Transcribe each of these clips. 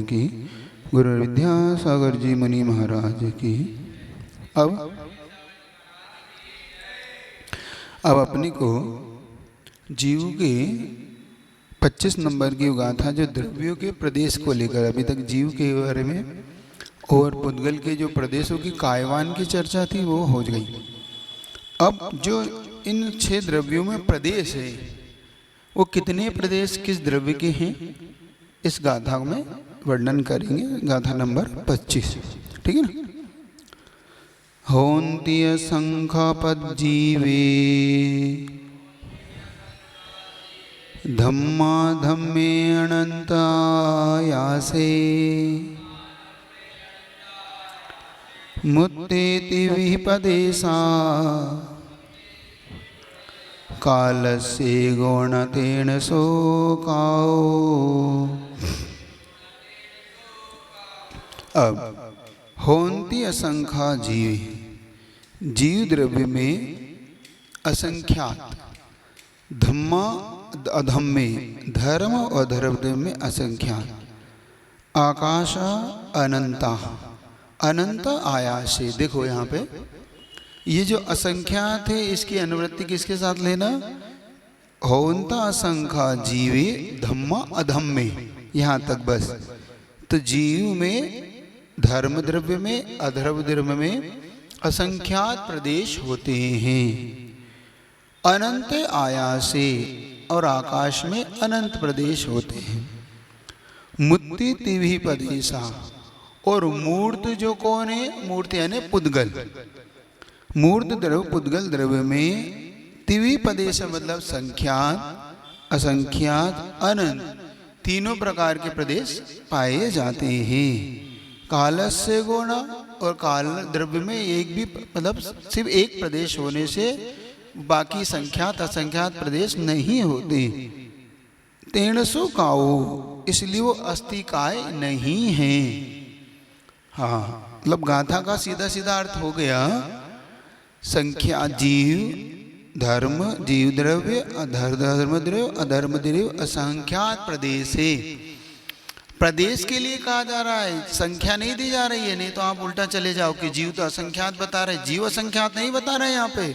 की, गुरु विद्यासागर जी मुनि महाराज की। अब अपने को जीव के 25 नंबर की गाथा जो द्रव्यों के प्रदेश को लेकर, अभी तक जीव के बारे में और पुद्गल के जो प्रदेशों की कायवान की चर्चा थी वो हो गई। अब जो इन 6 द्रव्यों में प्रदेश है वो कितने प्रदेश किस द्रव्य के हैं इस गाथा में वर्णन करेंगे। गाथा नंबर 25, ठीक है ना। होन्ति असंख्यपद जीवे धम्मा धम्मे अनंतायासे मुत्तेति विपदेशा कालस्य गुणतेन शोकाओ। अब होन्ति असंख्या जीव, जीव द्रव्य में असंख्यात, धम्मा अधम्मे, धर्म और अधर्म में असंख्यात, आकाश अनंता, अनंत आयासे। देखो यहाँ पे ये जो असंख्यात है इसकी अनुवृत्ति किसके साथ लेना, होन्ता असंख्या जीवे धम्मा अधम्मे, यहाँ तक बस। तो जीव में, धर्म द्रव्य में, अधर्म द्रव्य में असंख्यात प्रदेश होते हैं। अनंत आयासे, और आकाश में अनंत प्रदेश होते हैं। मुत्ति तिवि पदेशा, और मूर्त जो कौन है, मूर्त यानी पुद्गल, मूर्त द्रव्य पुद्गल द्रव्य में तिवि प्रदेश मतलब संख्यात, असंख्यात, अनंत, तीनों प्रकार के प्रदेश पाए जाते हैं। कालस्य गुण, और काल द्रव्य में एक भी मतलब सिर्फ एक प्रदेश होने से बाकी संख्यात असंख्यात प्रदेश नहीं होते। तेणसु काओ, इसलिए वो अस्तिकाय नहीं है। हाँ, मतलब गाथा का सीधा सीधा अर्थ हो गया, संख्या जीव धर्म, जीव द्रव्य, धर्म द्रव्य, अधर्म द्रव्य, असंख्यात प्रदेश है। प्रदेश के लिए कहा जा रहा है, संख्या नहीं दी जा रही है। नहीं तो आप उल्टा चले जाओ कि जीव तो असंख्यात बता रहे, जीव असंख्यात नहीं बता रहे। यहाँ पे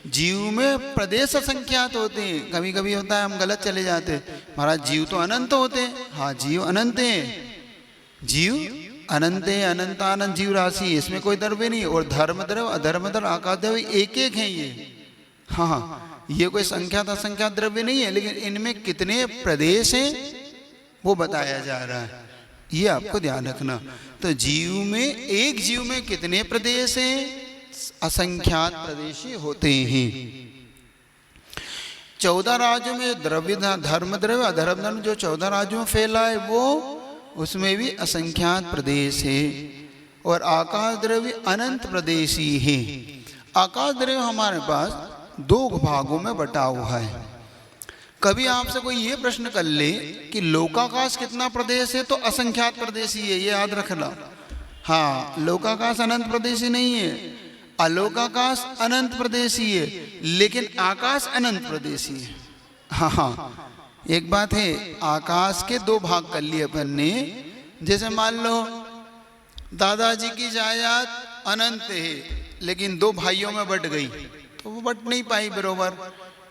जीव में प्रदेश असंख्यात होते हैं। कभी कभी होता है हम गलत चले जाते हैं, महाराज जीव तो अनंत होते हैं। हाँ, जीव अनंत है, जीव अनंत है, अनंतानंत जीव राशि, इसमें कोई द्रव्य नहीं। और धर्म द्रव्य, अधर्म द्रव्य, आकाश द्रव्य एक एक है ये। हाँ, ये कोई संख्यात असंख्यात द्रव्य नहीं है, लेकिन इनमें कितने प्रदेश हैं वो बताया जा रहा है, ये आपको ध्यान रखना। तो जीव में, एक जीव में कितने प्रदेश हैं, असंख्यात प्रदेश होते हैं। 14 राज्यों में द्रव्य, धर्म द्रव्य, अधर्म द्रव्य जो 14 राज्यों में फैला है वो, उसमें भी असंख्यात प्रदेश है। और आकाश द्रव्य अनंत प्रदेशी है। आकाश द्रव्य हमारे पास 2 भागों में बटा हुआ है। कभी आपसे कोई ये प्रश्न कर ले कि लोकाकाश कितना प्रदेश है, तो असंख्यात प्रदेशी है, ये याद रखना। हाँ, लोकाकाश अनंत प्रदेशी नहीं है, अलोकाकाश अनंत प्रदेशी है, लेकिन आकाश अनंत प्रदेशी है। हाँ, एक बात है, आकाश के 2 भाग कर लिए अपन ने। जैसे मान लो दादाजी की जायदाद अनंत है, लेकिन 2 भाइयों में बट गई, तो वो बट नहीं पाई बरोबर,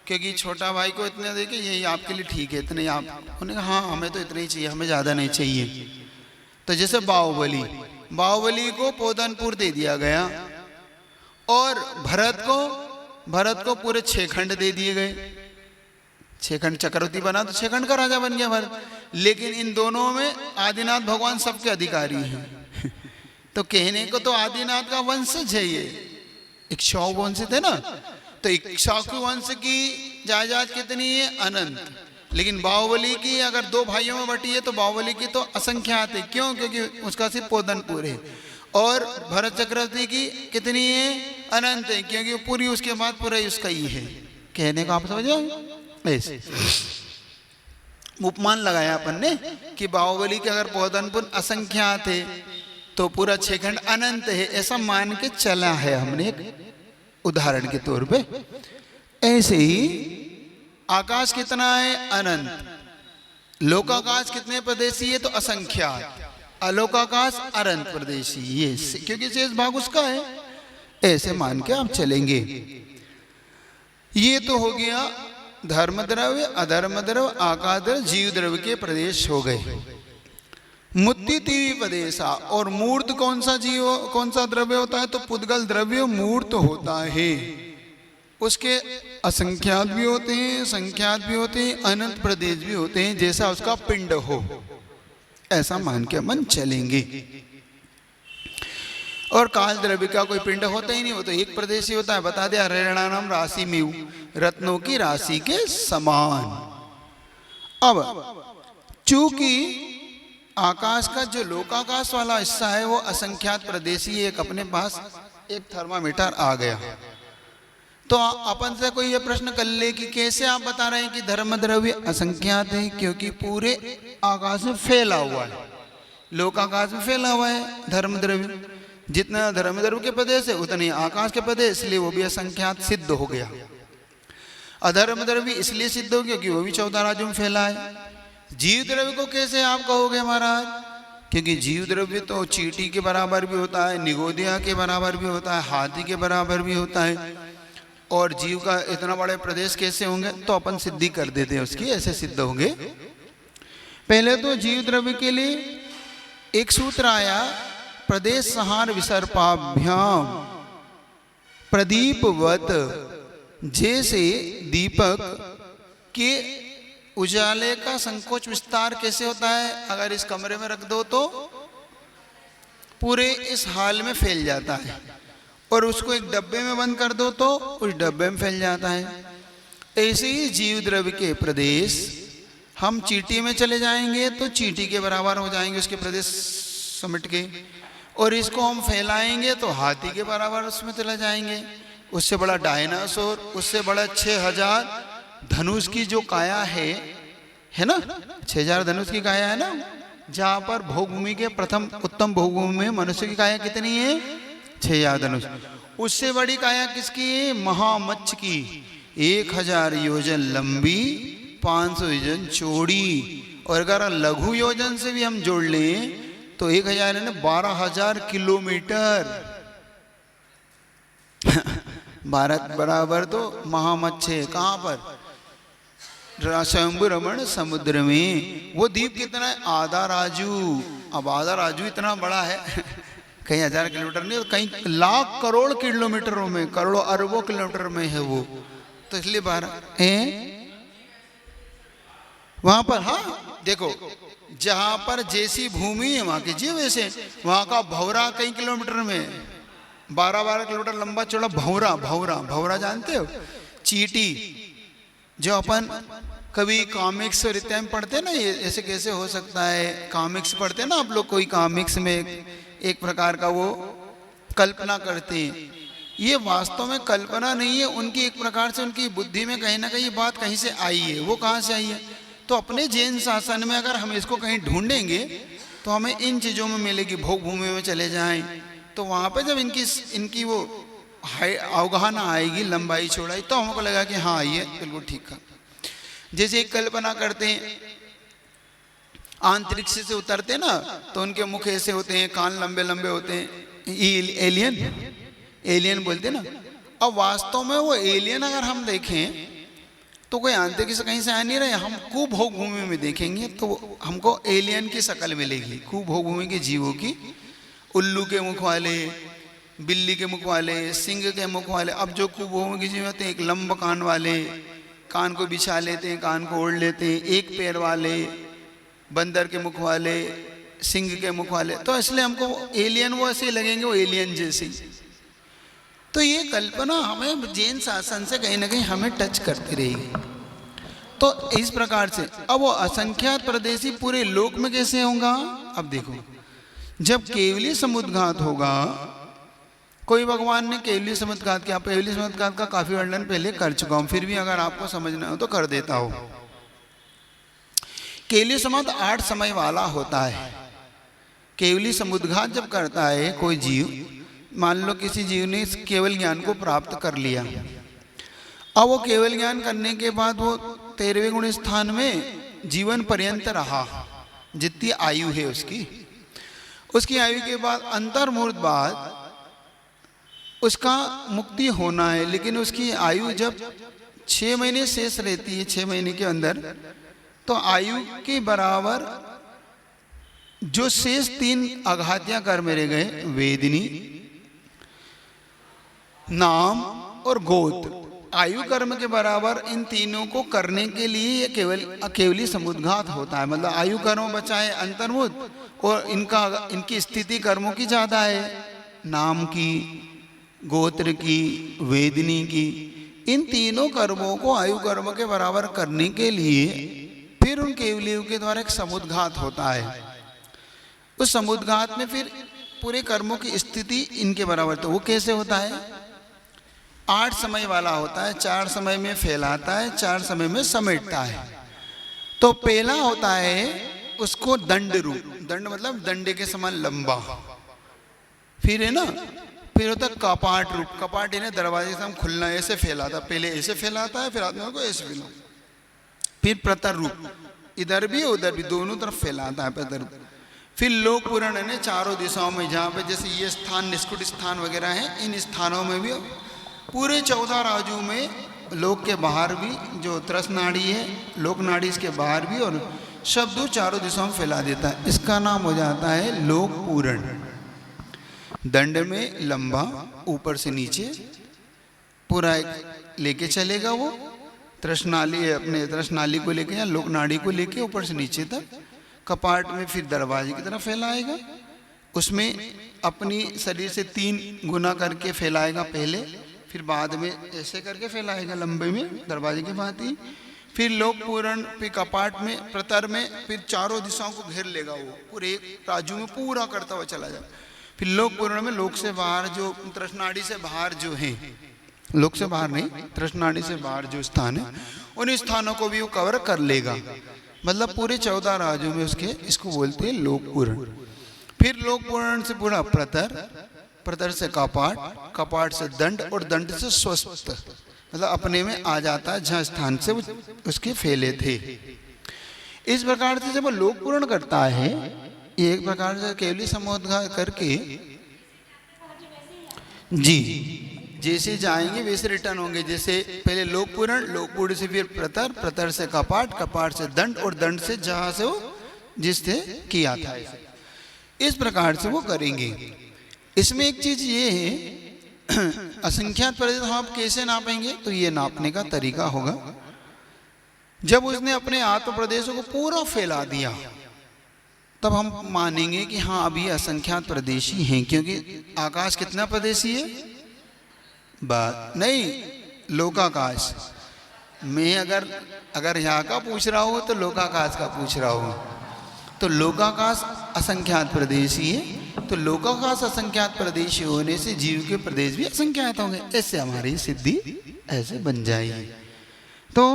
क्योंकि छोटा भाई को इतने दे के यही आपके लिए ठीक है, इतने आप, उन्होंने कहा हाँ हमें तो इतने ही चाहिए, हमें ज़्यादा नहीं चाहिए। तो जैसे बाहुबली, बाहुबली को पोदनपुर दे दिया गया, और भरत को पूरे 6 खंड दे दिए गए। 6 खंड चक्रवर्ती बना तो 6 खंड का राजा बन गया भरत। लेकिन इन दोनों में आदिनाथ भगवान सबके अधिकारी हैं। तो कहने को तो आदिनाथ का वंशज है ये, इक्ष्वाकु वंश थे ना, तो इक्ष्वाकु वंश की जायदाद कितनी है, अनंत। लेकिन बाहुबली की अगर 2 भाइयों में बटी है तो बाहुबली की तो असंख्यात है। क्यों? क्योंकि उसका सिर्फ पोदनपुर है। और भरत चक्रवर्ती की कितनी है, अनंत है, क्योंकि पूरी उसके बाद पूरा उसका ही है। कहने को आप समझे, ऐसे उपमान लगाया अपन ने कि बाहुबली के अगर पोदनपुर असंख्यात है तो पूरा 6 खंड अनंत है, ऐसा मान के चला है हमने एक उदाहरण के तौर पे। ऐसे ही आकाश कितना है, अनंत। लोकाकाश कितने प्रदेशी है, तो असंख्यात। अलोकाकाश अनंत प्रदेशी, ये क्योंकि शेष भाग उसका है, ऐसे मान के आप चलेंगे। ये तो हो गया धर्म द्रव्य, अधर्म द्रव्य, आकाश द्रव्य, जीव द्रव्य के प्रदेश हो गए। मुत्ति तीवी प्रदेशा, और मूर्त कौन सा जीव, कौन सा द्रव्य होता है, तो पुद्गल द्रव्य मूर्त होता है। उसके असंख्यात भी होते हैं, संख्यात भी होते हैं, अनंत प्रदेश भी होते हैं, जैसा उसका पिंड हो, ऐसा मान के मन चलेंगे। और काल द्रव्य का कोई पिंड होता ही नहीं, होता एक प्रदेश ही होता है। बता दिया, ऋणानाम राशि में रत्नों की राशि के समान। अब चूंकि आकाश का जो लोकाकाश वाला हिस्सा है वो असंख्यात प्रदेशी, एक अपने पास एक थर्मामीटर आ गया। तो अपन से कोई ये प्रश्न कर ले कि कैसे आप बता रहे हैं कि धर्म द्रव्य असंख्यात है, क्योंकि पूरे आकाश में फैला हुआ है, लोकाकाश में फैला हुआ है धर्म द्रव्य। जितना धर्म द्रव्य के प्रदेश है उतने आकाश के प्रदेश, इसलिए वो भी असंख्यात सिद्ध हो गया। अधर्म द्रव्य इसलिए सिद्ध हो गया क्योंकि वो भी 14 राज्यों में फैला है। जीव द्रव्य को कैसे आप कहोगे महाराज, क्योंकि जीव द्रव्य तो चींटी के बराबर भी होता है, निगोदिया के बराबर भी होता है, हाथी के बराबर भी होता है, और जीव का इतना बड़े प्रदेश कैसे होंगे, तो अपन सिद्धि कर देते हैं उसकी, ऐसे सिद्ध होंगे। पहले तो जीव द्रव्य के लिए एक सूत्र आया, प्रदेश सहार विसर्पाभ्याम प्रदीपवत, जैसे दीपक के उजाले का संकोच विस्तार कैसे होता है, अगर इस कमरे में रख दो तो पूरे इस हाल में फैल जाता है, और उसको एक डब्बे में बंद कर दो तो उस डब्बे में फैल जाता है। ऐसे ही जीव द्रव्य के प्रदेश, हम चींटी में चले जाएंगे तो चींटी के बराबर हो जाएंगे उसके प्रदेश समेट के, और इसको हम फैलाएंगे तो हाथी के बराबर उसमें चले जाएंगे, उससे बड़ा डायनासोर, उससे बड़ा 6000 धनुष की जो काया है ना, 6000 धनुष की काया है ना, जहाँ पर भोगभूमि के प्रथम उत्तम भोगभूमि में मनुष्य की काया कितनी है, 6000 धनुष। उससे बड़ी काया किसकी है, महामच्छ की, 1000 योजन लंबी, 500 योजन चौड़ी, और अगर लघु योजन से भी हम जोड़ लें तो 1000 है ना 12000 किलोमीटर। भारत बराबर तो महामच्छ है, कहाँ पर, स्वयंभू रमण समुद्र में। वो द्वीप कितना है, आधा राजू। अब आधा राजू इतना बड़ा है कहीं 1000 किलोमीटर नहीं, कहीं लाख करोड़ किलोमीटरों में, करोड़ों अरबों किलोमीटर में है वो, तो इसलिए 12 वहां पर। हाँ देखो, जहां पर जैसी भूमि है वहां की जीव वैसे, वहां का भौरा कई किलोमीटर में, 12 किलोमीटर लंबा चौड़ा भौरा। भौरा भौरा जानते हो, चींटी, जो अपन कभी कॉमिक्स और इत्यादि में पढ़ते हैं ना, ये ऐसे कैसे हो सकता है, कॉमिक्स पढ़ते हैं ना आप लोग, कोई कॉमिक्स में एक प्रकार का वो कल्पना करते हैं। ये वास्तव में कल्पना नहीं है, उनकी एक प्रकार से उनकी बुद्धि में कहीं ना कहीं बात कहीं से आई है। वो कहाँ से आई है, तो अपने जैन शासन में अगर हम इसको कहीं ढूंढेंगे तो हमें इन चीज़ों में मिलेगी। भोग भूमि में चले जाएं तो वहाँ पे जब इनकी वो अवगाहना आएगी, लंबाई चौड़ाई, तो हमको लगा कि हाँ ये बिल्कुल ठीक है। जैसे एक कल्पना करते हैं, अंतरिक्ष से उतरते ना तो उनके मुख ऐसे होते हैं, कान लंबे लंबे होते हैं, एलियन बोलते ना। अब वास्तव में वो एलियन अगर हम देखें तो कोई अंतरिक्ष से कहीं से आ नहीं रहे, हम कुभोग भूमि में देखेंगे तो हमको एलियन की शक्ल मिलेगी, कुभोग भूमि के जीवों की। उल्लू के मुख वाले, बिल्ली के मुख वाले, सिंह के मुख वाले। अब जो कुभोग भूमि के जीव होते हैं, एक लंब कान वाले, कान को बिछा लेते हैं, कान को ओढ़ लेते हैं, एक पैर वाले, बंदर के मुख वाले, सिंह के मुख वाले। तो इसलिए हमको एलियन वो ऐसे लगेंगे, वो एलियन जैसे। तो ये कल्पना हमें जैन शासन से कहीं ना कहीं हमें टच करती रहेगी। तो इस प्रकार से अब वो असंख्यात प्रदेशी पूरे लोक में कैसे होगा। अब देखो, जब केवली समुद्घात होगा, कोई भगवान ने केवली समुद्घात किया। केवली समुद्घात का काफी वर्णन पहले कर चुका हूं, फिर भी अगर आपको समझना हो तो कर देता हूं। केवली समुद्घात 8 समय वाला होता है। केवली समुद्घात जब करता है कोई जीव, मान लो किसी जीव ने इस केवल ज्ञान को प्राप्त कर लिया, अब वो केवल ज्ञान करने के बाद वो 13वें गुण स्थान में जीवन पर्यंत रहा, जितनी आयु है उसकी। उसकी आयु के बाद अंतर्मुहूर्त बाद उसका मुक्ति होना है, लेकिन उसकी आयु जब 6 महीने शेष रहती है, 6 महीने के अंदर, तो आयु के बराबर जो शेष 3 आघातियां कर्म रह गए, वेदिनी, नाम और गोत्र, आयु कर्म के बराबर इन तीनों को करने के लिए ये केवली समुद्घात होता है। मतलब आयु कर्म बचा है अंतर्मुहूर्त, और इनकी स्थिति कर्मों की ज्यादा है, नाम की, गोत्र की, वेदिनी की। इन तीनों कर्मों को आयु कर्म के बराबर करने के लिए फिर उन केवलियों के द्वारा एक समुद्घात होता है। उस समुद्घात में फिर पूरे कर्मों की स्थिति इनके बराबर, तो वो कैसे होता है? 8 समय वाला होता है, 4 समय में फैलाता है, 4 समय में समेटता है। तो पहला होता है उसको दंड रूप, दंड मतलब डंडे के समान लंबा, फिर है ना, फिर होता है कपाट रूप, कपाट इन्हें दरवाजे से हम खुलना, ऐसे फैलाता, पहले ऐसे फैलाता है, फिर आदमी को ऐसे फैला, फिर प्रतर रूप, इधर भी उधर भी, दोनों तरफ फैलाता है प्रतर रूप। फिर लोक पूरण है चारों दिशाओं में, जहाँ पे जैसे ये स्थान निष्कुट स्थान वगैरह हैं, इन स्थानों में भी पूरे 14 राज्यों में, लोक के बाहर भी जो त्रस नाड़ी है, लोक नाड़ी इसके बाहर भी, और शब्द चारों दिशाओं में फैला देता है। इसका नाम हो जाता है लोक पूरण। दंड में लंबा, ऊपर से नीचे पूरा एक लेके चलेगा वो, त्रसनाली, अपने त्रसनाली को लेके या लोक नाड़ी को लेके ऊपर से नीचे तक। कपाट में फिर दरवाजे की तरफ फैलाएगा, उसमें अपनी शरीर से 3 गुना करके फैलाएगा पहले, फिर बाद में ऐसे करके फैलाएगा लंबे में दरवाजे के बाद ही। फिर लोक पूरण, फिर कपाट में, प्रतर में, फिर चारों दिशाओं को घेर लेगा वो, पूरे एक राजू में पूरा करता हुआ चला जाए। फिर लोक पूर्ण में लोक से बाहर जो त्रसनाड़ी से बाहर जो है, लोक से बाहर नहीं, त्रसनाड़ी से बाहर जो स्थान है, उन स्थानों को भी वो कवर कर लेगा। मतलब पूरे 14 राज्यों में उसके, इसको बोलते हैं लोक पूर्ण। फिर लोक पूर्ण से पूरा प्रतर, प्रतर से कपाट, कपाट से दंड, और दंड से स्वस्थ, मतलब अपने में आ जाता है जहाँ स्थान से वो उसके फैले थे। इस प्रकार से जब वो लोक पूर्ण करता है, एक प्रकार से केवली समुद्घात करके जी जैसे जाएंगे वैसे रिटर्न होंगे। जैसे पहले लोक पूर्ण, लोक पूर्ण से फिर प्रतर, प्रतर से कपाट, कपाट से दंड, और दंड से जहां से वो जिससे किया था, इस प्रकार से वो करेंगे। इसमें एक चीज ये है, असंख्यात प्रदेश हम आप कैसे नापेंगे? तो ये नापने का तरीका होगा, जब उसने अपने आत्म प्रदेशों को पूरा फैला दिया, तब हम मानेंगे कि हाँ अभी असंख्यात प्रदेशी हैं। क्योंकि आकाश कितना प्रदेशी है? बात नहीं, लोकाकाश। मैं अगर यहाँ का पूछ रहा हूँ तो लोकाकाश का पूछ रहा हूँ, तो लोकाकाश असंख्यात प्रदेशी है। तो लोकाकाश असंख्यात प्रदेशी होने से जीव के प्रदेश भी असंख्यात होंगे, ऐसे हमारी सिद्धि ऐसे बन जाएगी। तो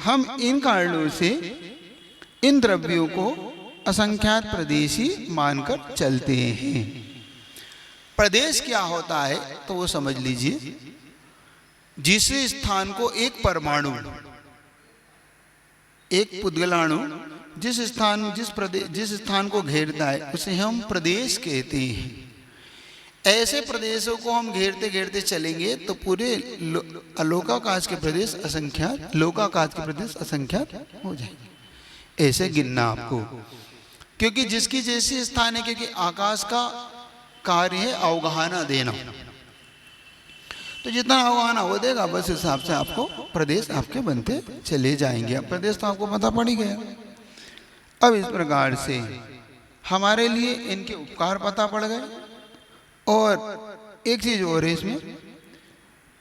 हम इन कारणों से इन द्रव्यों को असंख्यात प्रदेशी मानकर चलते हैं। प्रदेश क्या होता है तो वो समझ लीजिए, जिस स्थान को एक परमाणु, एक पुद्गलाणु जिस स्थान को घेरता है उसे हम प्रदेश कहते हैं। ऐसे प्रदेशों को हम घेरते घेरते चलेंगे तो पूरे अलोकाकाश के प्रदेश असंख्यात, लोकाकाश के प्रदेश असंख्यात हो जाएंगे। ऐसे गिनना आपको, क्योंकि जिसकी जैसी स्थान है, क्योंकि आकाश का कार्य है अवगाहना देना, तो जितना अवगाहना वो देगा बस हिसाब से आपको प्रदेश आपके बनते चले जाएंगे। अब प्रदेश तो आपको पता पड़ ही गया। अब इस प्रकार से हमारे लिए इनके उपकार पता पड़ गए। और एक चीज और है इसमें,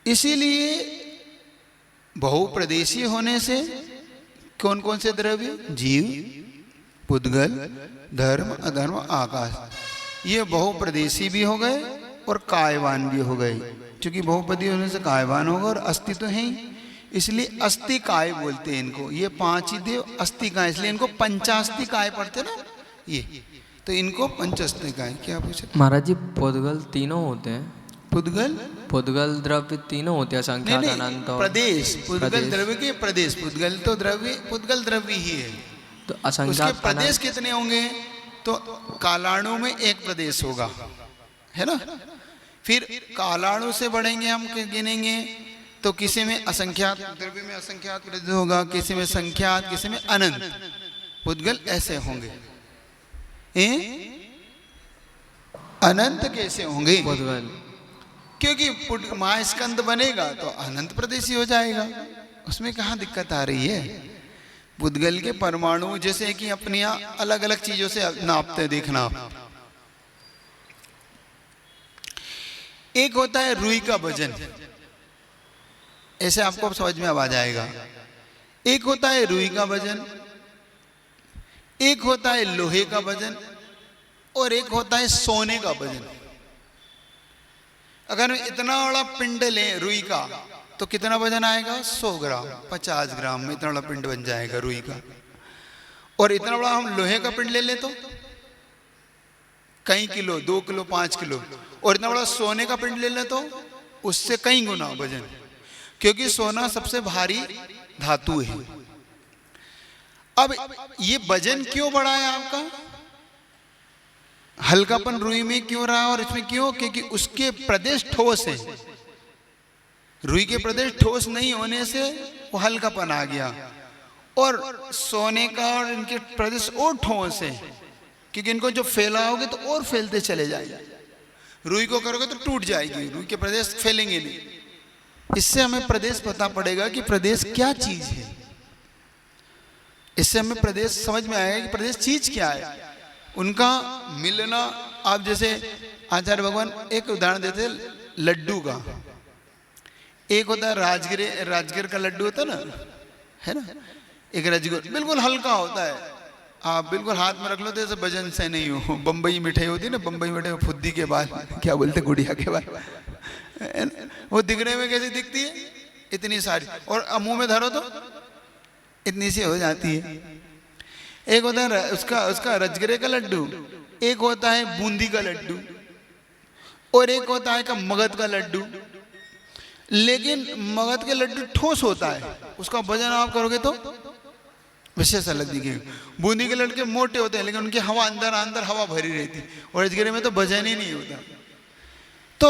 इसीलिए बहुप्रदेशीय होने से कौन कौन से द्रव्य, जीव, पुद्गल, धर्म, अधर्म, आकाश, ये बहुप्रदेशी भी हो गए और कायवान भी हो गए। क्योंकि बहुपदी होने से कायवान होगा और अस्थि तो है ही, इसलिए अस्थि काय बोलते हैं इनको। ये 5 ही देव अस्थि काय, इसलिए इनको पंचास्थि काय पढ़ते ना ये, तो इनको पंचास्थि काय। क्या पूछे महाराज जी? पुद्गल तीनों होते हैं? पुद्गल द्रव्य तीनों होते हैं, संख्यात, अनंत और प्रदेश। पुद्गल द्रव्य के प्रदेश, पुद्गल तो द्रव्य, पुद्गल द्रव्य ही है, तो असंख्यात प्रदेश कितने होंगे? तो कालाणु में एक प्रदेश होगा, है ना। फिर कालाणु से बढ़ेंगे हम, गिनेंगे तो किसी में असंख्यात द्रव्य में असंख्यात प्रदेश होगा, किसी में संख्यात, किसी में अनंत पुद्गल ऐसे होंगे। अनंत कैसे होंगे? पुद्गल, क्योंकि महास्कंद बनेगा तो अनंत प्रदेशी हो जाएगा, उसमें कहाँ दिक्कत आ रही है। पुद्गल के परमाणु जैसे कि अपने यहाँ अलग अलग चीजों से नापते, देखना। एक होता है रुई का वजन, ऐसे आपको समझ में आ जाएगा। एक होता है रुई का वजन, एक होता है लोहे का वजन, और एक होता है सोने का वजन। अगर इतना बड़ा पिंड लें रुई का तो कितना वजन आएगा? 100 ग्राम, 50 ग्राम में इतना बड़ा पिंड बन जाएगा रुई का। और इतना बड़ा हम लोहे का पिंड ले लें तो कई किलो, 2 किलो, 5 किलो। और इतना बड़ा सोने का पिंड ले लें तो उससे कई गुना वजन, क्योंकि सोना सबसे भारी धातु है। अब ये वजन क्यों बढ़ा है आपका? हल्कापन रुई में क्यों रहा और इसमें क्यों? क्योंकि उसके प्रदेश ठोस है। रुई के प्रदेश ठोस नहीं होने से वो हल्कापन आ गया, और सोने का और इनके प्रदेश और ठोस है, क्योंकि इनको जो फैलाओगे तो और फैलते चले जाएंगे। रुई को करोगे तो टूट जाएगी, रुई के प्रदेश फैलेंगे नहीं। इससे हमें प्रदेश पता पड़ेगा कि प्रदेश क्या चीज है। इससे हमें प्रदेश समझ में आएगा कि प्रदेश चीज क्या है, उनका मिलना। आप जैसे आचार्य भगवान एक उदाहरण देते लड्डू का। एक होता है राजगिर का लड्डू होता है ना, है ना। एक राजगिर बिल्कुल हल्का होता है, आप बिल्कुल हाथ में रख लो तो ऐसे वजन से नहीं हो। बम्बई मिठाई होती है ना, बम्बई मिठाई फुद्दी के बाद क्या बोलते, गुड़िया के बाद, वो दिखने में कैसी दिखती है? इतनी सारी, और मुंह में धरो तो इतनी सी हो जाती है। एक होता है उसका राजगिरे का लड्डू, एक होता है बूंदी का लड्डू, और एक होता है का मगध का लड्डू। लेकिन मगध के लड्डू ठोस होता है, उसका वजन आप करोगे तो विशेष अलग दिखेगा। बूंदी के लड्डू मोटे होते हैं, लेकिन उनकी हवा अंदर हवा भरी रहती, और राजगिरे में तो वजन ही नहीं होता। तो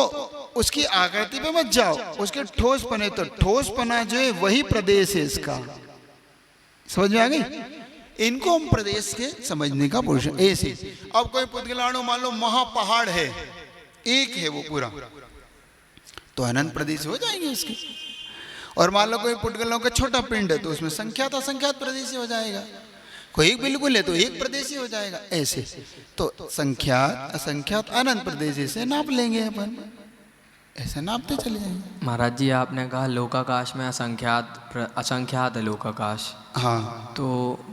उसकी आकृति पे मत जाओ, उसके ठोस पने, तो ठोस पना जो है वही प्रदेश है इसका। समझ में आ गई? इनको हम प्रदेश के समझने का पोषण ऐसे। अब कोई पुद्गलाणु मान लो महापहाड़ है, एक है वो पूरा, तो अनंत प्रदेश हो जाएंगे उसके। और मान लो कोई पुद्गलों का छोटा पिंड है तो उसमें संख्यात असंख्यात प्रदेशी हो जाएगा। कोई एक बिल्कुल है तो एक प्रदेशी हो जाएगा, ऐसे। तो संख्यात असंख्यात अनंत प्रदेशी से नाप लेंगे अपन, ऐसे नापते चले जाएंगे। महाराज जी आपने कहा लोकाकाश में असंख्यात है लोकाकाश। हाँ, तो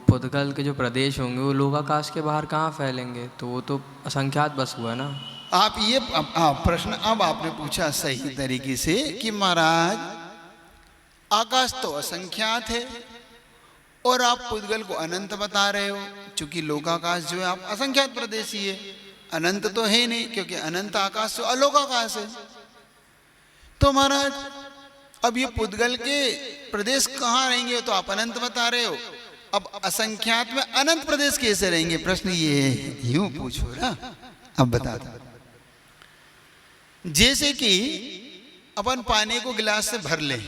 पुद्गल के जो प्रदेश होंगे वो लोकाकाश के बाहर कहाँ फैलेंगे? तो वो तो असंख्यात बस हुआ ना। आप ये प्रश्न अब आपने पूछा सही तरीके से कि महाराज आकाश तो असंख्यात है और आप पुद्गल को अनंत बता रहे हो। चूंकि लोकाकाश जो है आप असंख्यात प्रदेशी है, अनंत तो है नहीं, क्योंकि अनंत आकाश तो अलोकाकाश है। तो महाराज अब ये पुद्गल के प्रदेश कहाँ रहेंगे? तो आप अनंत बता रहे हो। अब असंख्यात में अनंत प्रदेश कैसे रहेंगे? प्रश्न ये है, यूं पूछो ना। अब बता दो, जैसे कि अपन पानी को गिलास से भर ले,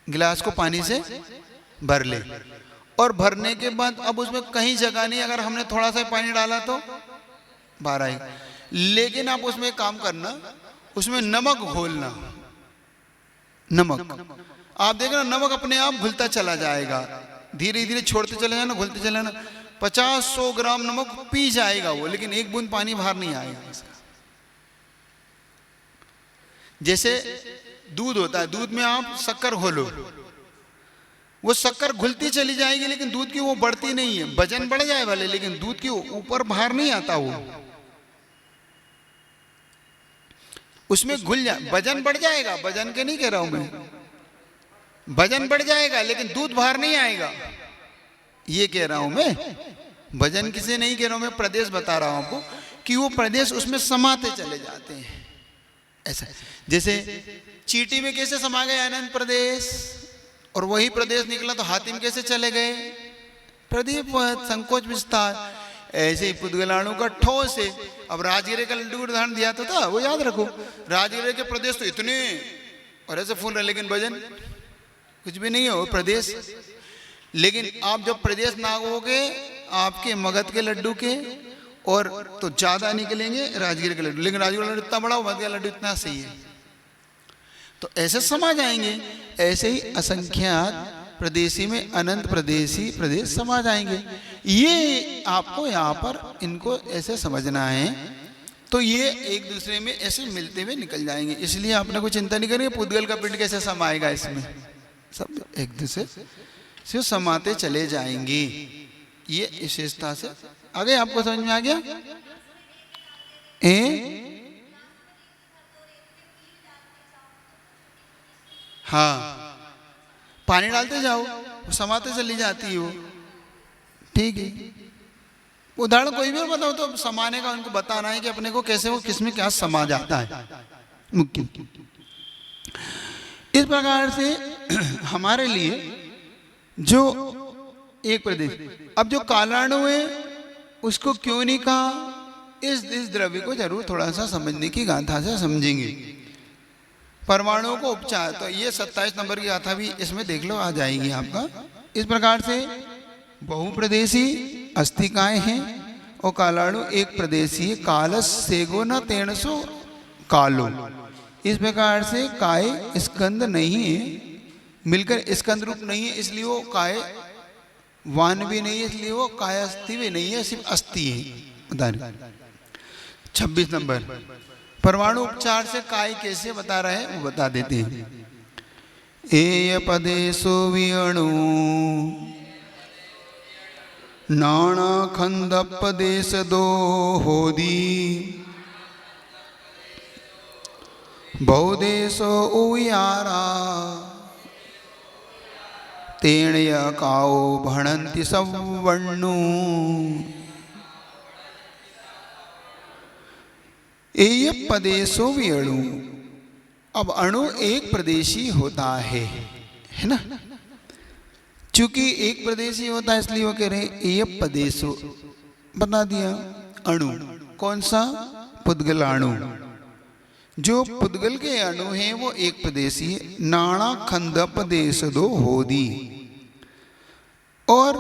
गिलास को पानी से भर ले, और भरने के बाद अब उसमें कहीं जगह नहीं, अगर हमने थोड़ा सा पानी डाला तो बाहर आएगा। लेकिन आप उसमें काम करना, उसमें नमक घोलना। नमक आप देखना, नमक अपने आप घुलता चला जाएगा, धीरे धीरे छोड़ते चले जाना, घुलते चले जाना। 50-100 ग्राम नमक पी जाएगा वो, लेकिन एक बूंद पानी बाहर नहीं आएगा इसका। जैसे दूध होता है, दूध में आप शक्कर घोलो, वो शक्कर घुलती चली जाएगी, लेकिन दूध की वो बढ़ती नहीं है। वजन बढ़ जाए भले, लेकिन दूध के ऊपर बाहर नहीं आता वो, उसमें घुल जाए। वजन बढ़ जाएगा, वजन के नहीं कह रहा हूं मैं, वजन बढ़ जाएगा लेकिन दूध बाहर नहीं आएगा, ये कह रहा हूं मैं। वजन किसे नहीं कह रहा हूं मैं, प्रदेश बता रहा हूं आपको कि वो प्रदेश उसमें समाते चले जाते हैं। ऐसा जैसे चींटी में कैसे समा गए अनंत प्रदेश, और वही प्रदेश निकला तो हाथी में कैसे चले गए? प्रदीप संकोच विस्तार। ऐसे ही पुद्गलाणु का ठो से। अब राजगिरे का लड्डू उदाहरण दिया तो था, वो याद रखो। राजगिरे के प्रदेश तो इतने और ऐसे फूल रहे, लेकिन वजन कुछ भी नहीं है वो प्रदेश। लेकिन आप जब प्रदेश नागोगे आपके मगध के लड्डू के, और तो ज्यादा निकलेंगे राजगिरे के लड्डू। लेकिन राजगिरे का लड्डू इतना बड़ा, मगध का लड्डू इतना सही है, तो ऐसे समा जाएंगे। ऐसे ही असंख्यात प्रदेशी में अनंत प्रदेशी प्रदेश समा जाएंगे। ये आपको यहाँ पर इनको ऐसे समझना है, तो ये एक दूसरे में ऐसे मिलते हुए निकल जाएंगे। इसलिए आपने कोई चिंता नहीं करेंगे पुद्गल का पिंड कैसे समाएगा, इसमें सब एक दूसरे से समाते चले जाएंगे। ये विशेषता से आगे आपको समझ में आ गया। हाँ, पानी डालते जाओ, वो समाते चली जाती है वो, ठीक है। उदाहरण कोई भी बताओ तो समाने का उनको बताना है कि अपने को कैसे वो किसमें क्या समा जाता है मुख्य। इस प्रकार से हमारे लिए जो एक प्रदेश, अब जो कालाणु है उसको क्यों नहीं कहा, इस द्रव्य को जरूर थोड़ा सा समझने की गाथा से समझेंगे। परमाणुओं को उपचार, तो ये 27 नंबर की गाथा भी इसमें देख लो, आ जाएगी आपका। इस प्रकार से बहुप्रदेशी अस्थिकाएं हैं और कालाणु एक प्रदेशी। कालस सेगो न तेणसो कालो, इस प्रकार से काय स्कंद नहीं है, मिलकर स्कंद रूप नहीं है, इसलिए वो काय वान भी नहीं है, इसलिए वो काय अस्थि भी नहीं है, सिर्फ अस्थि है। 26 नंबर परमाणु उपचार से काय कैसे बता रहे हैं वो बता देते हैं। एय पदेशो विअणु नाना खंदपदेश दो होदी बहुदेशो उयारा तेण्य काओ भणंति सवर्णु। एय पदेशो विअणु, अब अणु एक प्रदेशी होता है ना, चूंकि एक प्रदेशी होता है इसलिए वो कह रहे हैं एय पदेशो, बता दिया। अणु कौन सा, पुद्गलाणु। जो पुद्गल के अणु हैं वो एक प्रदेशी है। नाना खंदपदेश दो होदी, और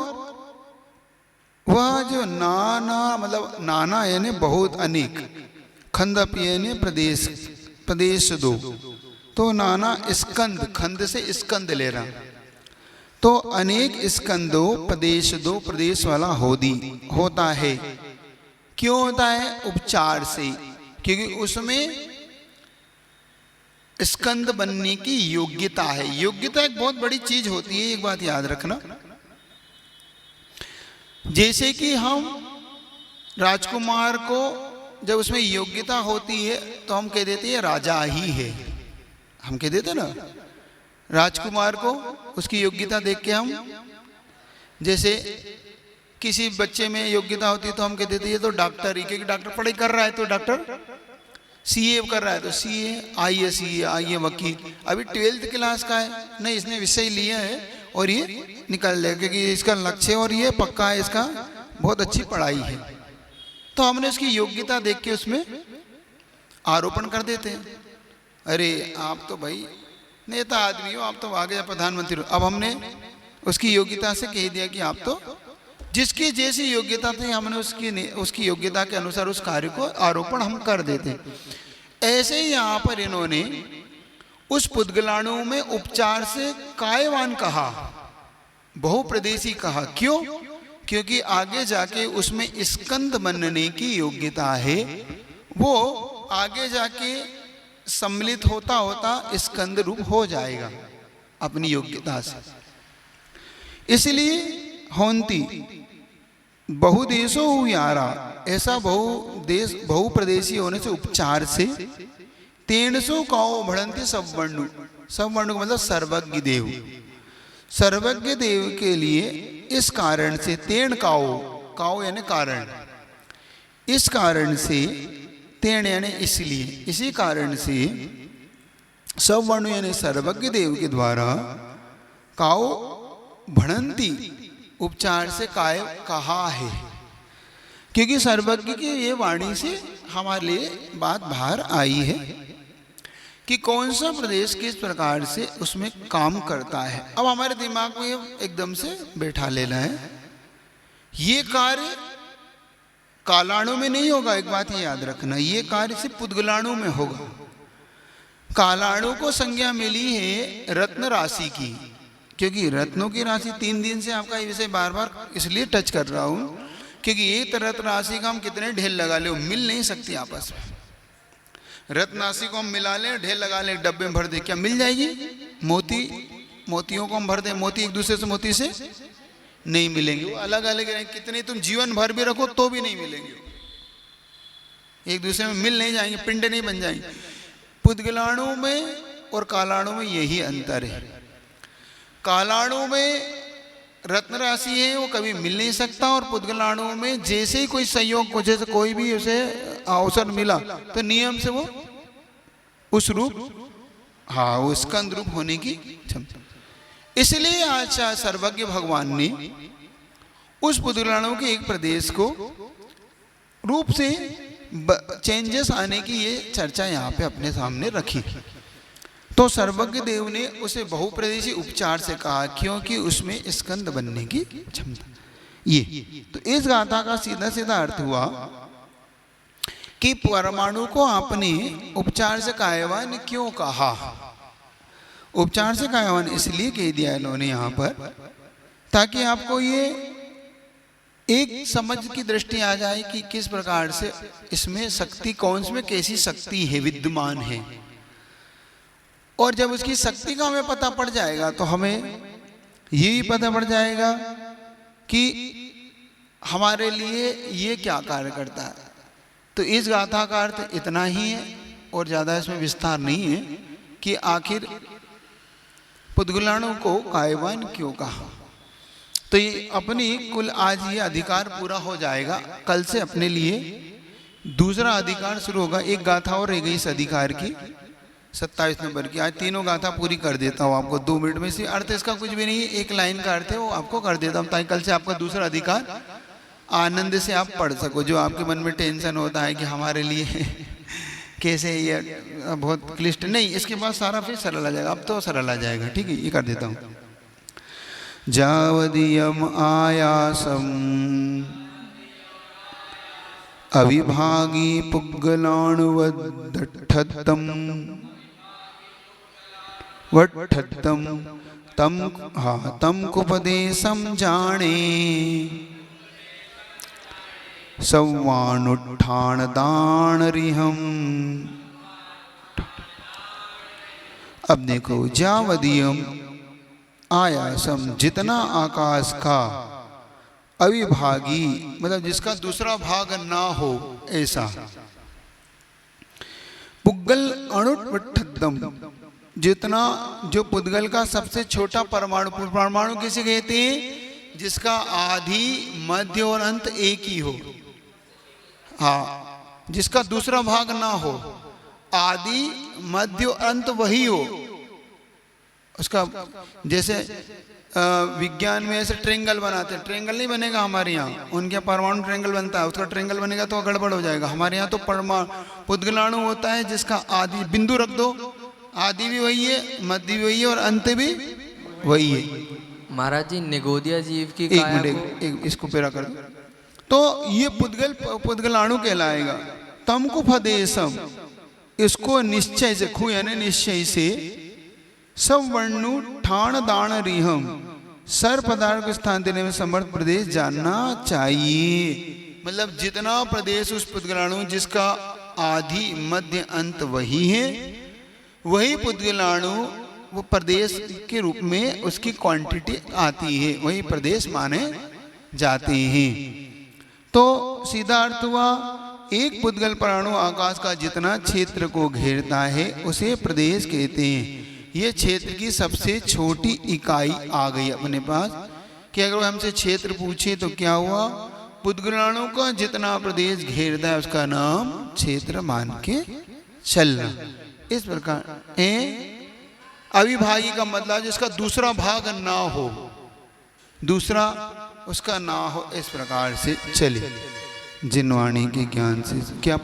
वह जो नाना मतलब नाना यानी बहुत अनेक, खंदप यानी प्रदेश, प्रदेश दो, तो नाना स्कंद, खंड से स्कंद ले रहा, तो अनेक स्कंदो प्रदेश दो, प्रदेश वाला होदी होता है। क्यों होता है, उपचार से, क्योंकि उसमें स्कंद बनने की योग्यता है। योग्यता एक बहुत बड़ी चीज होती है, एक बात याद रखना। जैसे कि हम राजकुमार को जब उसमें योग्यता होती है तो हम कह देते हैं राजा ही है, हम कह देते ना राजकुमार को, उसकी योग्यता देख के हम, जैसे किसी बच्चे में योग्यता होती है तो हम कह देते हैं तो डॉक्टर ही, क्योंकि डॉक्टर पढ़ाई कर रहा है तो डॉक्टर, सीए कर रहा है तो सीए, आईए सीए, आईए वकील। अभी 12th क्लास का है, नहीं इसने विषय लिया है और ये निकल जाएगा क्योंकि इसका लक्ष्य और ये पक्का है, इसका बहुत अच्छी पढ़ाई है, तो हमने उसकी योग्यता देख के उसमें आरोपण कर देते हैं। अरे आप तो भाई नेता आदमी हो, आप तो आगे प्रधानमंत्री हो। अब हमने उसकी योग्यता से कह दिया कि आप तो, जिसकी जैसी योग्यता थी हमने उसकी योग्यता के अनुसार उस कार्य को आरोपण हम कर देते हैं। ऐसे ही यहाँ पर इन्होंने उस पुद्गलाणु में उपचार से कायवान कहा, बहुप्रदेशी कहा। क्यों, क्योंकि आगे जाके उसमें स्कंद बनने की योग्यता है, वो आगे जाके सम्मिलित होता होता स्कंद रूप हो जाएगा अपनी योग्यता से। इसलिए होंती बहुदेशो यारा, ऐसा बहुदेश बहुप्रदेशी होने से उपचार से तेणसो काओ भड़ंती सब वर्णु, सब वर्णु का मतलब सर्वज्ञ देव, सर्वज्ञ देव के लिए इस कारण से तेण काओ, काओ यानी कारण, इस कारण से तेण यानी इसलिए, इसी कारण से सब वर्णु यानी सर्वज्ञ देव के द्वारा काओ भणंती उपचार से काय कहा है। क्योंकि सर्वज्ञ की ये वाणी से हमारे लिए बात बाहर आई है कि कौन सा प्रदेश किस प्रकार से उसमें काम करता है। अब हमारे दिमाग में ये एकदम से बैठा लेना है, ये कार्य कालाणु में नहीं होगा। एक बात ये याद रखना, ये कार्य सिर्फ पुद्गलाणु में होगा। कालाणु को संज्ञा मिली है रत्न राशि की, क्योंकि रत्नों की राशि 3 दिन से आपका ये विषय बार बार इसलिए टच कर रहा हूं क्योंकि एक रत्न राशि का हम कितने ढेर लगा ले, मिल नहीं सकती आपस में। रत्न राशि को हम मिला लें, ढेर लगा लें, डब्बे में भर दे, क्या मिल जाएगी? मोतियों को हम भर दें, मोती एक दूसरे से मोती से नहीं मिलेंगे, वो अलग अलग रहेंगे। कितने तुम जीवन भर भी रखो तो भी नहीं मिलेंगे, एक दूसरे में मिल नहीं जाएंगे, पिंड नहीं बन जाएंगे। पुद्गलाणु में और कालाणु में यही अंतर है। कालाणु में रत्न राशि है, वो कभी मिल नहीं सकता, और पुद्गलाणु में जैसे ही कोई संयोग को, जैसे कोई भी उसे अवसर मिला तो नियम से वो उस रूप, हाँ, वो स्कंद रूप होने की क्षमता। इसलिए आज सर्वज्ञ भगवान ने उस पुद्गलाणु के एक प्रदेश को रूप से चेंजेस आने की ये चर्चा यहाँ पे अपने सामने रखी। तो सर्वज्ञ देव ने उसे बहुप्रदेशी उपचार से कहा, क्योंकि उसमें स्कंद बनने की क्षमता। ये तो इस गाथा का सीधा सीधा अर्थ हुआ कि परमाणु को आपने उपचार से कायवान क्यों कहा। उपचार से कायवान इसलिए कह दिया इन्होंने यहाँ पर, ताकि आपको ये एक समझ की दृष्टि आ जाए कि किस प्रकार से इसमें शक्ति, कौन से में कैसी शक्ति है, विद्यमान है। और जब उसकी शक्ति का हमें पता पड़ जाएगा तो हमें ये भी पता पड़ जाएगा कि हमारे लिए ये क्या कार्य करता है। तो इस गाथा का अर्थ इतना ही है और ज़्यादा इसमें विस्तार नहीं है कि आखिर पुद्गलाणु को कायवान क्यों कहा। तो ये अपनी कुल आज ये अधिकार पूरा हो जाएगा। कल से अपने लिए दूसरा अधिकार शुरू होगा। एक गाथा और रह गई इस अधिकार की, 27 नंबर की। आज तीनों गाथा पूरी कर देता हूँ आपको 2 मिनट में। से अर्थ इसका कुछ भी नहीं है, एक लाइन का अर्थ है, वो आपको कर देता हूँ, ताकि कल से आपका दूसरा अधिकार आनंद से आप पढ़ सको। जो आपके मन में टेंशन होता है कि हमारे लिए कैसे ये बहुत क्लिष्ट, नहीं, इसके बाद सारा फिर सरल आ जाएगा। अब तो सरल आ जाएगा, ठीक है। ये कर देता हूँ। जावदीयम आयासम अविभागी पुग्गलाणुवद्धत्तम वट्ठत्तम तम कुपदेशम जाने सव्वानुत्थान दानरिहम। अब देखो, जावदीयम आयासम, जितना आकाश का, अविभागी मतलब जिसका दूसरा भाग ना हो ऐसा, पुग्गल अणुट्ठम, जितना जो पुद्गल का सबसे छोटा परमाणु, परमाणु किसे कहते हैं? जिसका आदि मध्य और अंत एक ही हो। हाँ, जिसका दूसरा भाग ना हो, आदि मध्य अंत वही हो उसका। जैसे विज्ञान में ऐसे ट्रेंगल बनाते हैं, ट्रेंगल नहीं बनेगा हमारे यहाँ, उनके परमाणु ट्रेंगल बनता है, उसका ट्रेंगल बनेगा तो गड़बड़ हो जाएगा। हमारे यहाँ तो पुद्गलाणु होता है जिसका आदि बिंदु रख दो, आदि भी वही है, मध्य भी वही है और अंत भी वही है। महाराज जी, निगोदिया जीव की एक मिनट, इसको पेरा कर दो। तो ये पुद्गलाणु कहलाएगा। तमकु फदेशम, इसको निश्चय से, खु यानी निश्चय से, सब वर्णु ठाण दान रिहम, सर पदार्थ को स्थान देने में समर्थ प्रदेश जानना चाहिए। मतलब जितना प्रदेश उस पुद्गलाणु जिसका आदि मध्य अंत वही है, वही पुद्गलाणु वो प्रदेश के रूप में उसकी क्वांटिटी आती है, वही प्रदेश माने जाते हैं। तो सीधा अर्थ हुआ, एक पुद्गल परमाणु आकाश का जितना क्षेत्र को घेरता है उसे प्रदेश कहते हैं। ये क्षेत्र की सबसे छोटी इकाई आ गई अपने पास कि अगर हमसे क्षेत्र पूछे तो क्या हुआ? पुद्गलाणु का जितना प्रदेश घेरता है उसका नाम क्षेत्र मान के चलना। इस प्रकार अविभागी का मतलब जिसका दूसरा भाग ना हो, दूसरा उसका ना हो, इस प्रकार से चले। जिन वाणी के ज्ञान से क्या